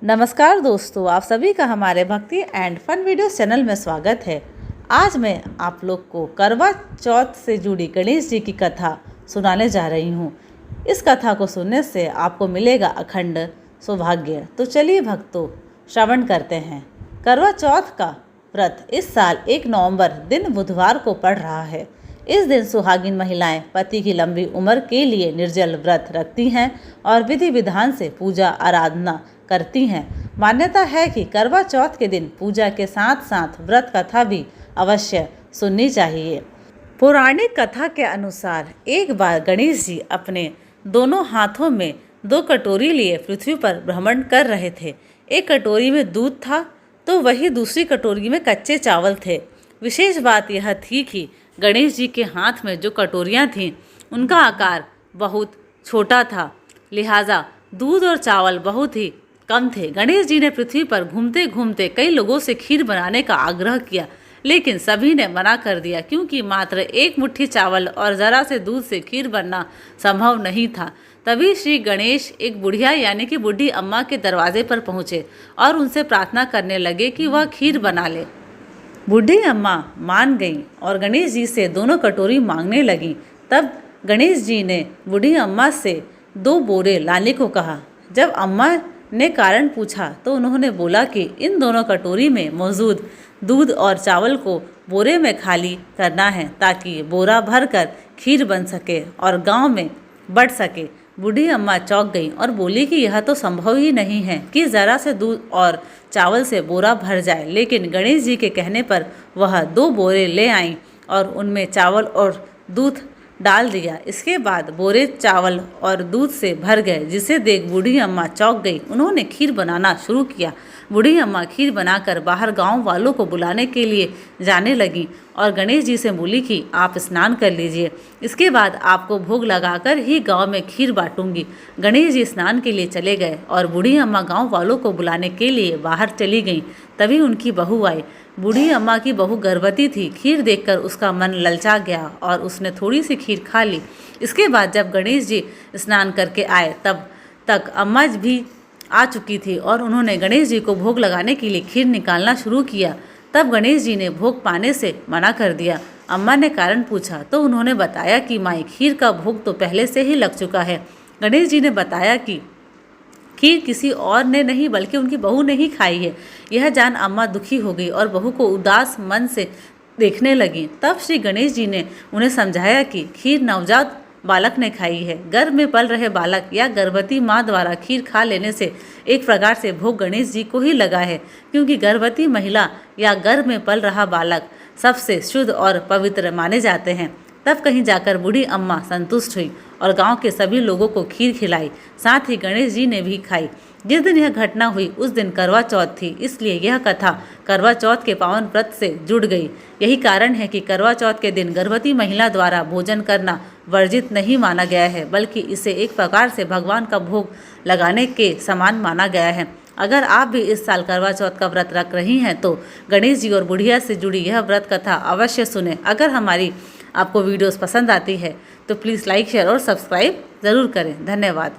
नमस्कार दोस्तों, आप सभी का हमारे भक्ति एंड फन वीडियो चैनल में स्वागत है। आज मैं आप लोग को करवा चौथ से जुड़ी गणेश जी की कथा सुनाने जा रही हूँ। इस कथा को सुनने से आपको मिलेगा अखंड सौभाग्य। तो चलिए भक्तों, श्रवण करते हैं। करवा चौथ का व्रत इस साल 1 नवंबर दिन बुधवार को पड़ रहा है। इस दिन सुहागिन महिलाएं पति की लंबी उम्र के लिए निर्जल व्रत रखती हैं और विधि विधान से पूजा आराधना करती हैं। मान्यता है कि करवा चौथ के दिन पूजा के साथ साथ व्रत कथा भी अवश्य सुननी चाहिए। पौराणिक कथा के अनुसार एक बार गणेश जी अपने दोनों हाथों में 2 कटोरी लिए पृथ्वी पर भ्रमण कर रहे थे। एक कटोरी में दूध था तो वही दूसरी कटोरी में कच्चे चावल थे। विशेष बात यह थी कि गणेश जी के हाथ में जो कटोरियाँ थीं उनका आकार बहुत छोटा था, लिहाजा दूध और चावल बहुत ही कम थे। गणेश जी ने पृथ्वी पर घूमते घूमते कई लोगों से खीर बनाने का आग्रह किया, लेकिन सभी ने मना कर दिया क्योंकि मात्र 1 मुट्ठी चावल और ज़रा से दूध से खीर बनना संभव नहीं था। तभी श्री गणेश एक बुढ़िया यानी कि बूढ़ी अम्मा के दरवाजे पर पहुँचे और उनसे प्रार्थना करने लगे कि वह खीर बना ले। बूढ़ी अम्मा मान गईं और गणेश जी से दोनों कटोरी मांगने लगीं। तब गणेश जी ने बूढ़ी अम्मा से 2 बोरे लाने को कहा। जब अम्मा ने कारण पूछा तो उन्होंने बोला कि इन दोनों कटोरी में मौजूद दूध और चावल को बोरे में खाली करना है ताकि बोरा भरकर खीर बन सके और गांव में बढ़ सके। बूढ़ी अम्मा चौंक गई और बोली कि यह तो संभव ही नहीं है कि ज़रा से दूध और चावल से बोरा भर जाए। लेकिन गणेश जी के कहने पर वह 2 बोरे ले आईं और उनमें चावल और दूध डाल दिया। इसके बाद बोरे चावल और दूध से भर गए, जिसे देख बूढ़ी अम्मा चौंक गई। उन्होंने खीर बनाना शुरू किया। बूढ़ी अम्मा खीर बनाकर बाहर गांव वालों को बुलाने के लिए जाने लगी और गणेश जी से बोली कि आप स्नान कर लीजिए, इसके बाद आपको भोग लगाकर ही गांव में खीर बांटूंगी। गणेश जी स्नान के लिए चले गए और बूढ़ी अम्मा गांव वालों को बुलाने के लिए बाहर चली गईं। तभी उनकी बहू आई। बूढ़ी अम्मा की बहू गर्भवती थी। खीर देखकर उसका मन ललचा गया और उसने थोड़ी सी खीर खा ली। इसके बाद जब गणेश जी स्नान करके आए तब तक अम्मा भी आ चुकी थी और उन्होंने गणेश जी को भोग लगाने के लिए खीर निकालना शुरू किया। तब गणेश जी ने भोग पाने से मना कर दिया। अम्मा ने कारण पूछा तो उन्होंने बताया कि माई, खीर का भोग तो पहले से ही लग चुका है। गणेश जी ने बताया कि खीर किसी और ने नहीं बल्कि उनकी बहू ने ही खाई है। यह जान अम्मा दुखी हो गई और बहू को उदास मन से देखने लगी। तब श्री गणेश जी ने उन्हें समझाया कि खीर नवजात बालक ने खाई है। गर्भ में पल रहे बालक या गर्भवती माँ द्वारा खीर खा लेने से एक प्रकार से भोग गणेश जी को ही लगा है, क्योंकि गर्भवती महिला या गर्भ में पल रहा बालक सबसे शुद्ध और पवित्र माने जाते हैं। तब कहीं जाकर बूढ़ी अम्मा संतुष्ट हुई और गांव के सभी लोगों को खीर खिलाई, साथ ही गणेश जी ने भी खाई। जिस दिन यह घटना हुई उस दिन करवा चौथ थी, इसलिए यह कथा करवा चौथ के पावन व्रत से जुड़ गई। यही कारण है कि करवा चौथ के दिन गर्भवती महिला द्वारा भोजन करना वर्जित नहीं माना गया है, बल्कि इसे एक प्रकार से भगवान का भोग लगाने के समान माना गया है। अगर आप भी इस साल करवा चौथ का व्रत रख रही हैं तो गणेश जी और बुढ़िया से जुड़ी यह व्रत कथा अवश्य सुने। अगर हमारी आपको वीडियोस पसंद आती है तो प्लीज़ लाइक, शेयर और सब्सक्राइब ज़रूर करें। धन्यवाद।